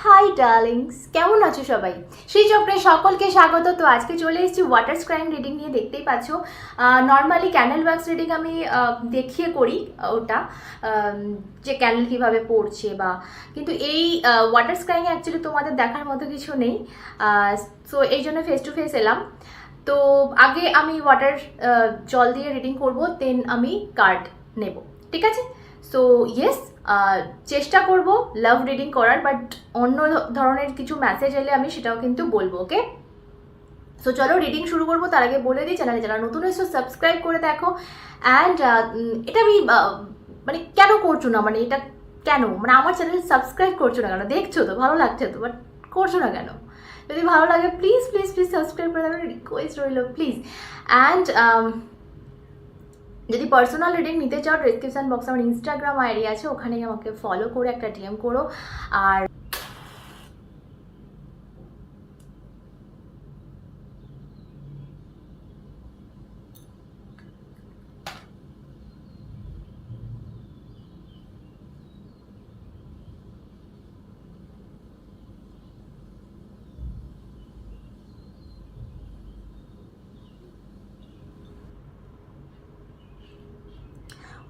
High Darlings, কেমন আছো সবাই? শ্রীচক্রে সকলকে স্বাগত। তো আজকে চলে এসেছি ওয়াটার স্ক্রাইন রিডিং নিয়ে। দেখতেই পাচ্ছ, নর্মালি ক্যান্ডেল ওয়াক্স রিডিং আমি দেখিয়ে করি ওটা, যে ক্যান্ডেল কীভাবে পড়ছে বা, কিন্তু এই ওয়াটার স্ক্রাইনে অ্যাকচুয়ালি তোমাদের দেখার মতো কিছু নেই। সো এই জন্য ফেস টু ফেস এলাম। তো আগে আমি ওয়াটার জল দিয়ে রিডিং করব, দেন আমি কার্ড নেব, ঠিক আছে? সো ইয়েস, চেষ্টা করব লাভ রিডিং করার, বাট অন্য ধরনের কিছু মেসেজ এলে আমি সেটাও কিন্তু বলবো, ওকে? সো চলো রিডিং শুরু করবো। তার আগে বলে দিই, চ্যানেলে যারা নতুন এসেছো সাবস্ক্রাইব করে দেখো। অ্যান্ড এটা আমি মানে কেন করছো না, মানে এটা কেন, মানে আমার চ্যানেল সাবস্ক্রাইব করছো না কেন? দেখছো তো, ভালো লাগছে তো, বাট করছো না কেন? যদি ভালো লাগে প্লিজ প্লিজ প্লিজ সাবস্ক্রাইব করে দেবেন, রিকোয়েস্ট রইল প্লিজ। অ্যান্ড যদি পার্সোনাল রিডিং নিতে চাও, ডিসক্রিপশন বক্সে আমার ইনস্টাগ্রাম আইডি আছে, ওখানে আমাকে ফলো করে একটা ডিএম করো। আর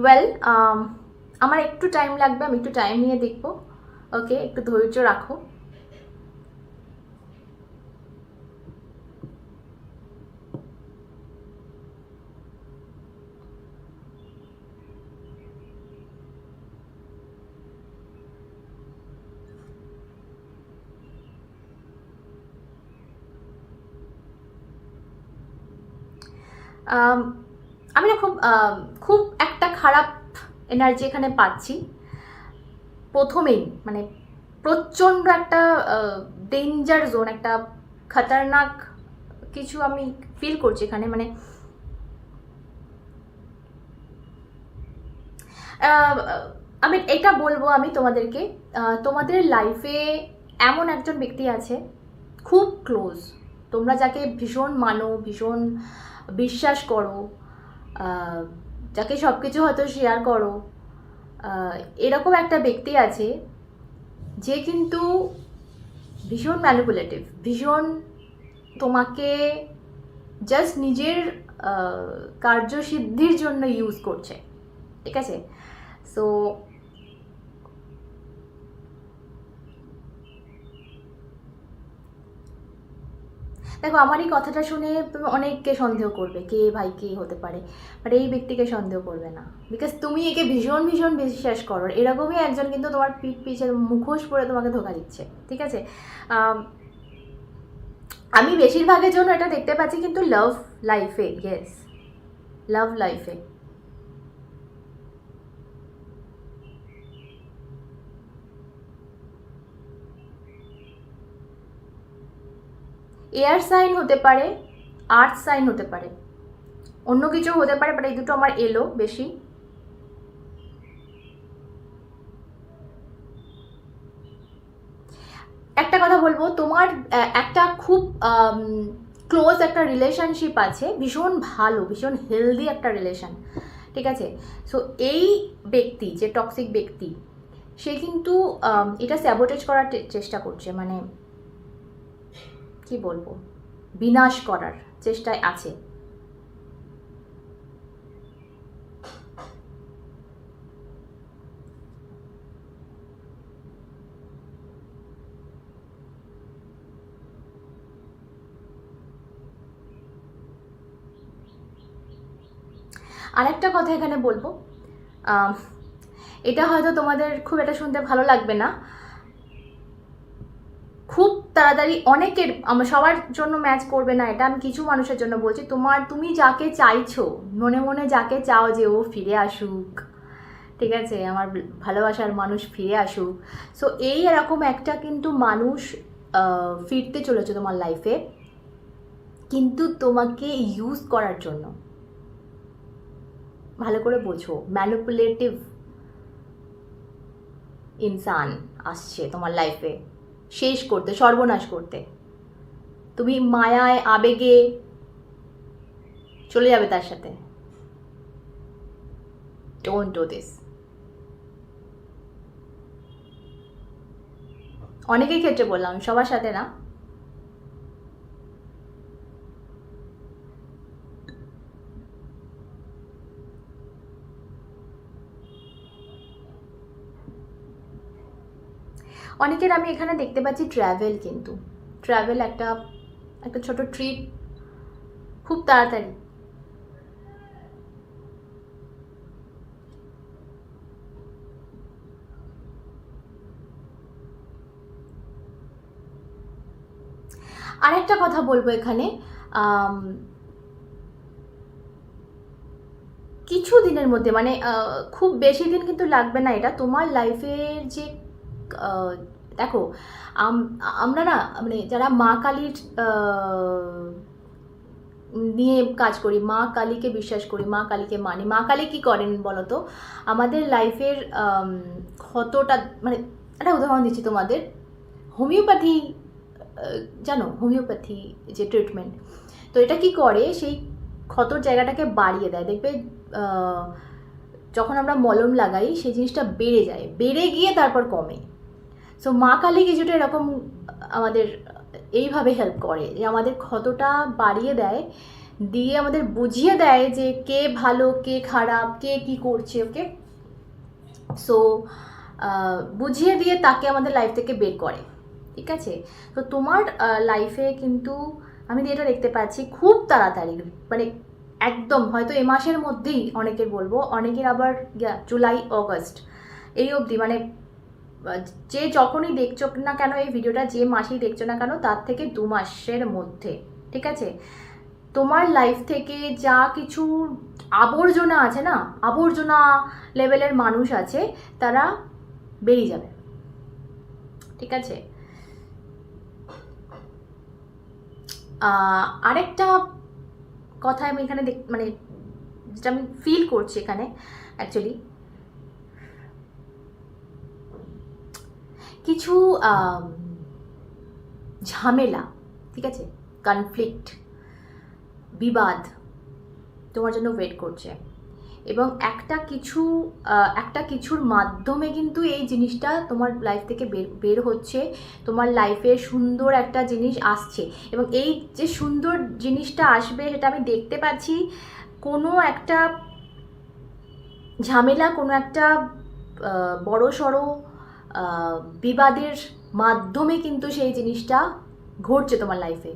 ওয়েল, আমার একটু টাইম লাগবে, আমি একটু টাইম নিয়ে দেখবো, ওকে? একটু ধৈর্য রাখো। আমি না খুব একটা খারাপ এনার্জি এখানে পাচ্ছি প্রথমেই, মানে প্রচণ্ড একটা ডেঞ্জার জোন, একটা খতরনাক কিছু আমি ফিল করছি এখানে। মানে আমি এটা বলবো আমি তোমাদেরকে, তোমাদের লাইফে এমন একজন ব্যক্তি আছে খুব ক্লোজ, তোমরা যাকে ভীষণ মানো, ভীষণ বিশ্বাস করো, যাকে সব কিছু হয়তো শেয়ার করো, এরকম একটা ব্যক্তি আছে যে কিন্তু ভীষণ ম্যানিপুলেটিভ, ভীষণ তোমাকে জাস্ট নিজের কার্যসিদ্ধির জন্য ইউজ করছে, ঠিক আছে? সো দেখো, আমার এই কথাটা শুনে তুমি অনেককে সন্দেহ করবে, কে ভাই কে হতে পারে, বাট এই ব্যক্তিকে সন্দেহ করবে না, বিকজ তুমি একে ভীষণ ভীষণ বিশ্বাস করো। এরকমই একজন কিন্তু তোমার পিঠ পিছের মুখোশ পরে তোমাকে ধোকা দিচ্ছে, ঠিক আছে? আমি বেশিরভাগের জন্য এটা দেখতে পাচ্ছি কিন্তু লাভ লাইফে, ইয়েস, লাভ লাইফে। এয়ার সাইন হতে পারে, আর্থ সাইন হতে পারে, অন্য কিছু হতে পারে, বাট এই দুটো আমার এলো বেশি। একটা কথা বলবো, তোমার একটা খুব ক্লোজ একটা রিলেশনশিপ আছে, ভীষণ ভালো, ভীষণ হেলদি একটা রিলেশন, ঠিক আছে? সো এই ব্যক্তি, যে টক্সিক ব্যক্তি, সে কিন্তু এটা স্যাবোটেজ করার চেষ্টা করছে, মানে কি বলবো, বিনাশ করার চেষ্টায় আছে। আরেকটা কথা এখানে বলবো, এটা হয়তো তোমাদের খুব এটা শুনতে ভালো লাগবে না, খুব তাড়াতাড়ি অনেকের, আমরা সবার জন্য ম্যাচ করবে না এটা, আমি কিছু মানুষের জন্য বলছি। তুমি যাকে চাইছো, মনে মনে যাকে চাও যে ও ফিরে আসুক, ঠিক আছে, আমার ভালোবাসার মানুষ ফিরে আসুক, সো এই এরকম একটা কিন্তু মানুষ ফিরতে চলেছে তোমার লাইফে, কিন্তু তোমাকে ইউজ করার জন্য। ভালো করে বোঝো, ম্যানিপুলেটিভ ইনসান আসছে তোমার লাইফে শেষ করতে, সর্বনাশ করতে। তুমি মায়ায় আবেগে চলে যাবে তার সাথে। Don't do this. অনেকের ক্ষেত্রে বললাম, সবার সাথে না। অনেকের আমি এখানে দেখতে পাচ্ছি ট্রাভেল, কিন্তু ট্রাভেল একটা একটা ছোট ট্রিপ খুব তাড়াতাড়ি। আরেকটা কথা বলবো এখানে, কিছু দিনের মধ্যে, মানে খুব বেশি দিন কিন্তু লাগবে না, এটা তোমার লাইফের যে দেখো আমরা না, মানে যারা মা কালীর নিয়ে কাজ করি, মা কালীকে বিশ্বাস করি, মা কালীকে মানি, মা কালী কী করেন বলো তো, আমাদের লাইফের ক্ষতটা, মানে একটা উদাহরণ দিচ্ছি তোমাদের, হোমিওপ্যাথি জানো, হোমিওপ্যাথি যে ট্রিটমেন্ট, তো এটা কি করে, সেই ক্ষতর জায়গাটাকে বাড়িয়ে দেয়। দেখবে যখন আমরা মলম লাগাই সেই জিনিসটা বেড়ে যায়, বেড়ে গিয়ে তারপর কমে। সো মা কালী কিছুটা এরকম আমাদের এইভাবে হেল্প করে, যে আমাদের ক্ষতটা বাড়িয়ে দেয়, দিয়ে আমাদের বুঝিয়ে দেয় যে কে ভালো কে খারাপ, কে কি করছে, ওকে। সো বুঝিয়ে দিয়ে তাকে আমাদের লাইফ থেকে বের করে, ঠিক আছে। তো তোমার লাইফে কিন্তু আমি এটা দেখতে পাচ্ছি খুব তাড়াতাড়ি, মানে একদম হয়তো এ মাসের মধ্যেই, অনেকের বলবো, অনেকের আবার জুলাই অগস্ট এই অবধি, মানে যে যখনই দেখছো না কেন এই ভিডিওটা, যে মাসেই দেখছো না কেন, তার থেকে 2 মাসের মধ্যে, ঠিক আছে, তোমার লাইফ থেকে যা কিছু আবর্জনা আছে না, আবর্জনা লেভেলের মানুষ আছে, তারা বেরিয়ে যাবে, ঠিক আছে। আরেকটা কথা আমি এখানে মানে যেটা আমি ফিল করছি এখানে অ্যাকচুয়ালি, কিছু ঝামেলা, ঠিক আছে, কনফ্লিক্ট, বিবাদ তোমার জন্য ওয়েট করছে, এবং একটা কিছুর মাধ্যমে কিন্তু এই জিনিসটা তোমার লাইফ থেকে বের হচ্ছে, তোমার লাইফে সুন্দর একটা জিনিস আসছে, এবং এই যে সুন্দর জিনিসটা আসবে সেটা আমি দেখতে পাচ্ছি কোনো একটা ঝামেলা, কোনো একটা বড়সড় বিবাদের মাধ্যমে কিন্তু সেই জিনিসটা ঘটছে তোমার লাইফে।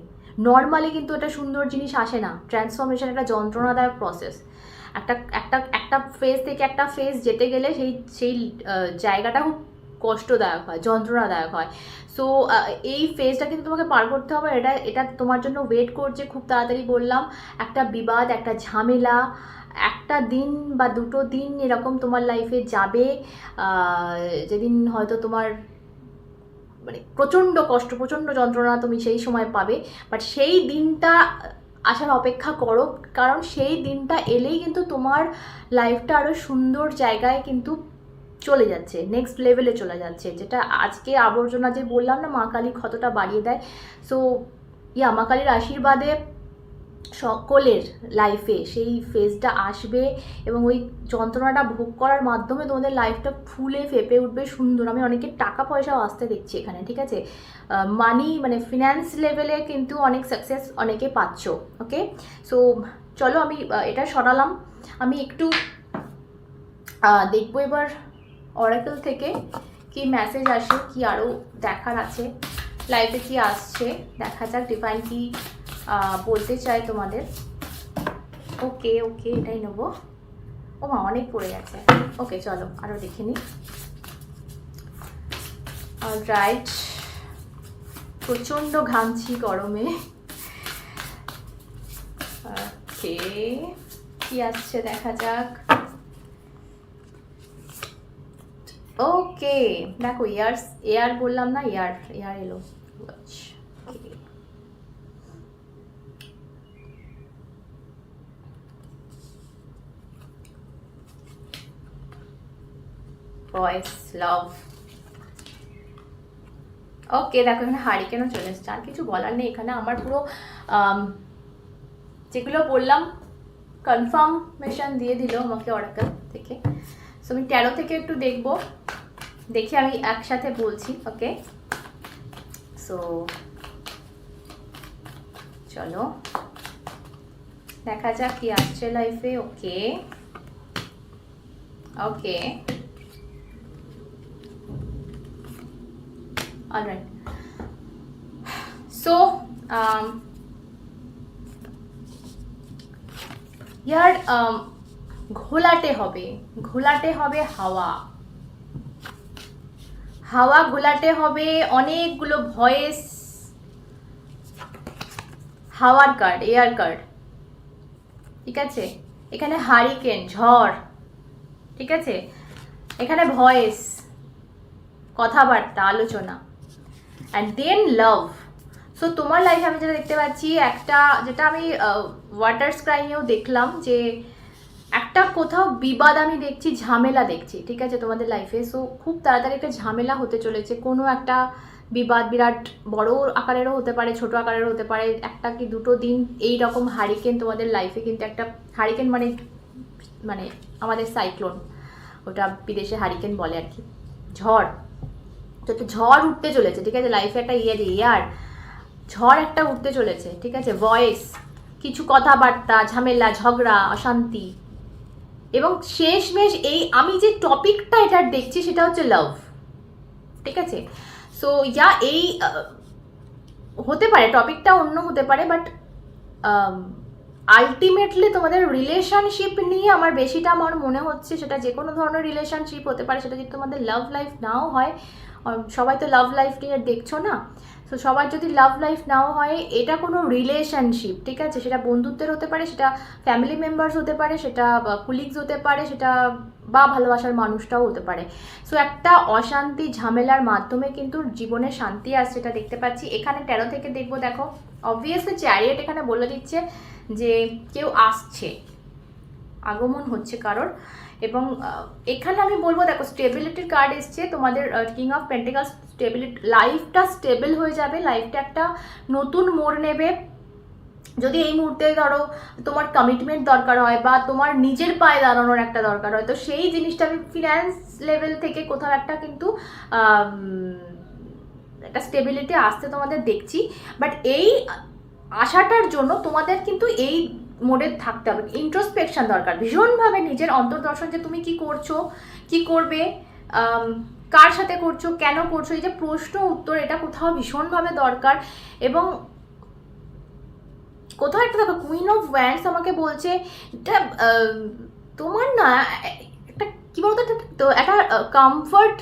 নর্মালি কিন্তু এটা সুন্দর জিনিস আসে না, ট্রান্সফরমেশন একটা যন্ত্রণাদায়ক প্রসেস, একটা একটা একটা ফেজ থেকে একটা ফেজ যেতে গেলে সেই জায়গাটা খুব কষ্টদায়ক হয়, যন্ত্রণাদায়ক হয়। সো এই ফেজটা কিন্তু তোমাকে পার করতে হবে, এটা তোমার জন্য ওয়েট করছে খুব তাড়াতাড়ি। বললাম, একটা বিবাদ, একটা ঝামেলা, একটা দিন বা 2টো দিন এরকম তোমার লাইফে যাবে, যেদিন হয়তো তোমার মানে প্রচণ্ড কষ্ট, প্রচণ্ড যন্ত্রণা তুমি সেই সময় পাবে, বাট সেই দিনটা আসার অপেক্ষা করো, কারণ সেই দিনটা এলেই কিন্তু তোমার লাইফটা আরও সুন্দর জায়গায় কিন্তু চলে যাচ্ছে, নেক্সট লেভেলে চলে যাচ্ছে। যেটা আজকে আবর্জনা যে বললাম না, মা কালী ক্ষতটা বাড়িয়ে দেয়। সো মা কালীর আশীর্বাদে সকলের লাইফে সেই ফেজটা আসবে, এবং ওই যন্ত্রণাটা ভোগ করার মাধ্যমে তোমাদের লাইফটা ফুলে ফেপে উঠবে সুন্দর। আমি অনেকের টাকা পয়সাও আসতে দেখছি এখানে, ঠিক আছে, মানি মানে ফিন্যান্স লেভেলে কিন্তু অনেক সাকসেস অনেকে পাচ্ছ, ওকে। সো চলো আমি এটা সরালাম, আমি একটু দেখবো এবার অরাকল থেকে কি মেসেজ আসে, কি আরও দেখার আছে লাইফে, কি আসছে দেখা যাক, ডিভাইন কি বলতে চাই তোমাদের। ওকে ওকে, এটাই নেবো। ও মা, অনেক পড়ে গেছে। ওকে চলো আরও দেখে নিই। রাইট, প্রচণ্ড ঘামছি গরমে। ওকে, কি আসছে দেখা যাক। ওকে দেখো, এয়ার বললাম না, এয়ার এলো। ভয়েস লাভ। ওকে দেখো, এখানে হারিকেনও চলে এসছে, আর কিছু বলার নেই এখানে। আমার পুরো যেগুলো বললাম কনফার্মেশন দিয়ে দিল আমাকে অরাকল থেকে। সো আমি 13 থেকে একটু দেখবো, দেখে আমি একসাথে বলছি, ওকে। সো চলো দেখা যাক কি আসছে লাইফে। ওকে ওকে অলরাইট। সো ইয়ার ঘোলাটে হবে, ঘোলাটে হবে হাওয়া, হাওয়া ঘোলাটে হবে, অনেকগুলো ভয়েস, হাওয়ার কার্ড, এয়ার কার্ড, ঠিক আছে। এখানে হারিকেন, ঝড়, ঠিক আছে। এখানে ভয়েস, কথাবার্তা, আলোচনা, অ্যান্ড দেন লাভ। সো তোমার লাইফে আমি যেটা দেখতে পাচ্ছি, একটা যেটা আমি ওয়াটার স্ক্রাইনেও দেখলাম, যে একটা কোথাও বিবাদ আমি দেখছি, ঝামেলা দেখছি, ঠিক আছে তোমাদের লাইফে। সো খুব তাড়াতাড়ি একটা ঝামেলা হতে চলেছে, কোনো একটা বিবাদ, বিরাট বড় আকারেরও হতে পারে, ছোট আকারেরও হতে পারে। একটা কি দুটো দিন এই রকম হারিকেন তোমাদের লাইফে, কিন্তু একটা হারিকেন মানে মানে আমাদের সাইক্লোন, ওটা বিদেশে হারিকেন বলে আর কি, ঝড়। তো একটা ঝড় উঠতে চলেছে, ঠিক আছে লাইফে, একটা ইয়ার ঝড় একটা উঠতে চলেছে, ঠিক আছে। ভয়েস, কিছু কথাবার্তা, ঝামেলা, ঝগড়া, অশান্তি, এবং শেষমেশ এই আমি যে টপিকটা এটা দেখছি সেটা হচ্ছে লাভ, ঠিক আছে। সো এই হতে পারে টপিকটা অন্য হতে পারে, বাট আলটিমেটলি তোমাদের রিলেশনশিপ নিয়ে আমার বেশিটা আমার মনে হচ্ছে, সেটা যে কোনো ধরনের রিলেশনশিপ হতে পারে, সেটা যদি তোমাদের লাভ লাইফ নাও হয়, সবাই তো লাভ লাইফ নিয়ে দেখছো না, তো সবার যদি লাভ লাইফ নাও হয়, এটা কোনো রিলেশনশিপ, ঠিক আছে, সেটা বন্ধুত্বের হতে পারে, সেটা ফ্যামিলি মেম্বার্স হতে পারে, সেটা কুলিগস হতে পারে, সেটা বা ভালোবাসার মানুষটাও হতে পারে। সো একটা অশান্তি ঝামেলার মাধ্যমে কিন্তু জীবনে শান্তি আসছে, এটা দেখতে পাচ্ছি। এখানে 13 থেকে দেখবো, দেখো অবভিয়াসলি চ্যারিয়েট এখানে বলে দিচ্ছে যে কেউ আসছে, আগমন হচ্ছে কারোর। এবং এখানে আমি বলবো, দেখো স্টেবিলিটির কার্ড এসছে তোমাদের, কিং অফ পেন্টিকালস, স্টেবিলিটি, লাইফটা স্টেবল হয়ে যাবে, লাইফটা একটা নতুন মোড় নেবে। যদি এই মুহূর্তে ধরো তোমার কমিটমেন্ট দরকার হয়, বা তোমার নিজের পায়ে দাঁড়ানোর একটা দরকার হয়, তো সেই জিনিসটা আমি ফিনান্স লেভেল থেকে কোথাও একটা কিন্তু একটা স্টেবিলিটি আসতে তোমাদের দেখছি। বাট এই আশাটার জন্য তোমাদের কিন্তু এই মোডে থাকতে হবে, ইন্ট্রোস্পেকশন দরকার ভীষণভাবে, নিজের অন্তর্দর্শন, যে তুমি কি করছো, কি করবে, কার সাথে করছো, কেন করছো, এই যে প্রশ্ন উত্তর, এটা কোথাও ভীষণভাবে দরকার। এবং কোথাও একটা দেখো কুইন অফ ওয়ান্ডস আমাকে বলছে, এটা তোমার না একটা কি বলতো, একটা কমফর্ট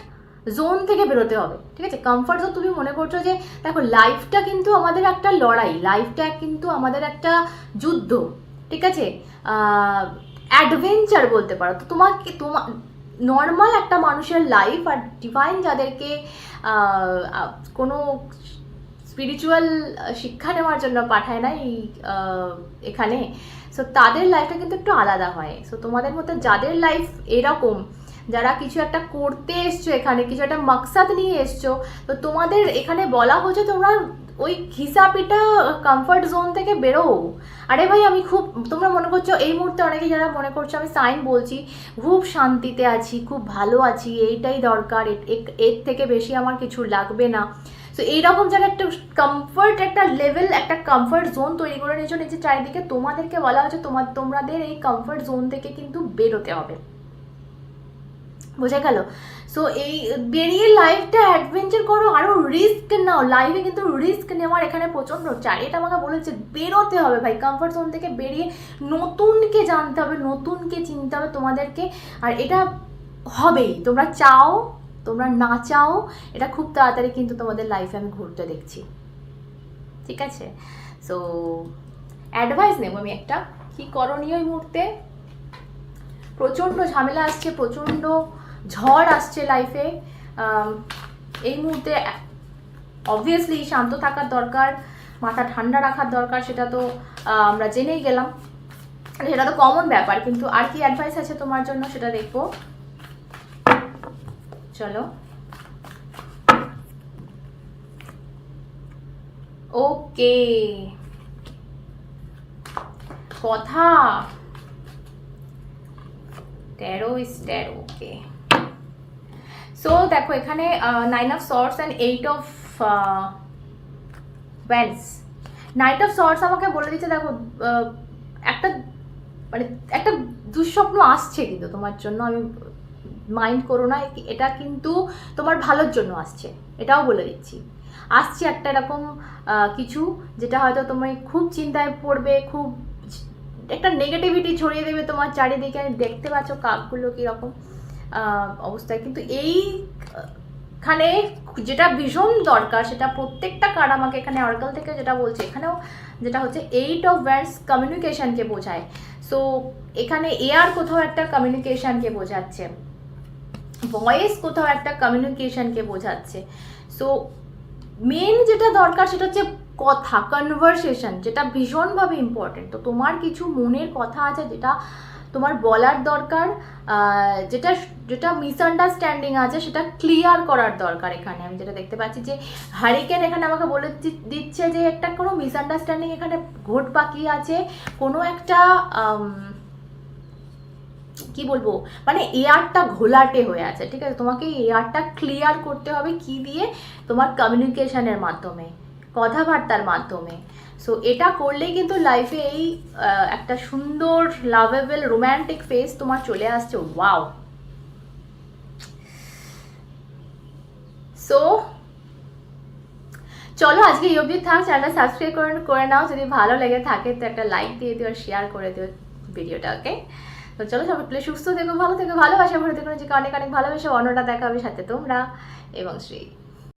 জোন থেকে বেরোতে হবে, ঠিক আছে। কমফর্ট জোন, তুমি মনে করছো যে দেখো লাইফটা কিন্তু আমাদের একটা লড়াই, লাইফটা কিন্তু আমাদের একটা যুদ্ধ, ঠিক আছে, অ্যাডভেঞ্চার বলতে পারো। তো তোমাকে নর্মাল একটা মানুষের লাইফ, আর ডিভাইন যাদেরকে কোনো স্পিরিচুয়াল শিক্ষা নেওয়ার জন্য পাঠায় না এই এখানে, সো তাদের লাইফটা কিন্তু একটু আলাদা হয়। সো তোমাদের মধ্যে যাদের লাইফ এরকম, যারা কিছু একটা করতে এসছো, এখানে কিছু একটা মাকসাদ নিয়ে এসছো, তো তোমাদের এখানে বলা হচ্ছে তোমরা ওই খিসাপিটা কমফর্ট জোন থেকে বেরো। আরে ভাই আমি খুব, তোমরা মনে করছো এই মুহূর্তে অনেকে যারা মনে করছো আমি সাইন বলছি, খুব শান্তিতে আছি, খুব ভালো আছি, এইটাই দরকার, এর থেকে বেশি আমার কিছু লাগবে না। সো এইরকম যারা একটা কমফর্ট, একটা লেভেল, একটা কমফর্ট জোন তৈরি করে নিয়েছো নিজের চারিদিকে, তোমাদেরকে বলা হচ্ছে তোমাদের এই কমফর্ট জোন থেকে কিন্তু বেরোতে হবে, বোঝা গেল। সো এই বেরিয়ে লাইফটা অ্যাডভেঞ্চার করো, আরও রিস্ক নাও, লাইফে কিন্তু রিস্ক নেওয়ার এখানে প্রচণ্ড চাই। এটা আমাকে বলেছে বেরোতে হবে ভাই, কমফর্ট জোন থেকে বেরিয়ে নতুনকে জানতে হবে, নতুনকে চিনতে হবে তোমাদেরকে। আর এটা হবেই, তোমরা চাও তোমরা না চাও, এটা খুব তাড়াতাড়ি কিন্তু তোমাদের লাইফে আমি ঘুরতে দেখছি, ঠিক আছে। সো অ্যাডভাইস নেব আমি একটা, কি করণীয় এই মুহূর্তে। প্রচণ্ড ঝামেলা আসছে, প্রচণ্ড ঝড় আসছে লাইফে, এই মুহূর্তে অবভিয়াসলি শান্ত থাকার দরকার, মাথা ঠান্ডা রাখার দরকার, সেটা তো আমরা জেনেই গেলাম, সেটা তো কমন ব্যাপার। কিন্তু আর কি অ্যাডভাইস আছে তোমার জন্য সেটা দেখবো, চলো। ওকে, কথা 13 is 13, ওকে। সো দেখো এখানে 9 of swords and 8 of Vance. Night of sorts আমাকে বলে দিচ্ছে দেখো একটা মানে একটা দুঃস্বপ্ন আসছে কিন্তু তোমার জন্য, আমি মাইন্ড করো না, এটা কিন্তু তোমার ভালোর জন্য আসছে, এটাও বলে দিচ্ছি। আসছে একটা এরকম কিছু যেটা হয়তো তুমি খুব চিন্তায় পড়বে, খুব একটা নেগেটিভিটি ছড়িয়ে দেবে তোমার চারিদিকে। দেখতে পাচ্ছ কাকগুলো কীরকম অবস্থায়, কিন্তু এইখানে যেটা ভীষণ দরকার সেটা প্রত্যেকটা কার্ড আমাকে এখানে অর্কাল থেকে যেটা বলছে, এখানেও যেটা হচ্ছে 8 অফ ওয়ান্ডস কমিউনিকেশনকে বোঝায়। সো এখানে এয়ার কোথাও একটা কমিউনিকেশনকে বোঝাচ্ছে, ভয়েস কোথাও একটা কমিউনিকেশনকে বোঝাচ্ছে। সো মেন যেটা দরকার সেটা হচ্ছে কথা, কনভারসেশন, যেটা ভীষণভাবে ইম্পর্টেন্ট। তো তোমার কিছু মনের কথা আছে যেটা তোমার বলার দরকার, যেটা যেটা মিসআন্ডারস্ট্যান্ডিং আছে সেটা ক্লিয়ার করার দরকার। এখানে আমি যেটা দেখতে পাচ্ছি যে হারিকেন এখানে আমাকে বলে দিচ্ছে যে একটা কোনো মিসআন্ডারস্ট্যান্ডিং এখানে ঘোট বাকি আছে, কোনো একটা কি বলবো মানে এয়ারটা ঘোলাটে হয়ে আছে, ঠিক আছে? তোমাকে এয়ারটা ক্লিয়ার করতে হবে কি দিয়ে? তোমার কমিউনিকেশনের মাধ্যমে, কথাবার্তার মাধ্যমে। সো এটা করলেই কিন্তু লাইফে এই একটা সুন্দর লাভেবল রোম্যান্টিক ফেস তোমার চলে আসছে। ওয়াও! সো চলো আজকে এই অবধি থাক, চ্যানেলটা সাবস্ক্রাইব করে নাও, যদি ভালো লেগে থাকে তো একটা লাইক দিয়ে দিও আর শেয়ার করে দিও ভিডিওটা, ওকে? তো চলো সবাই প্লে সুস্থ থেকো, ভালো থেকো, ভালোবাসা ভরে থেকো, নিজেকে অনেক অনেক ভালোবাসা। অন্যটা দেখা হবে সাথে তোমরা এবং শ্রী।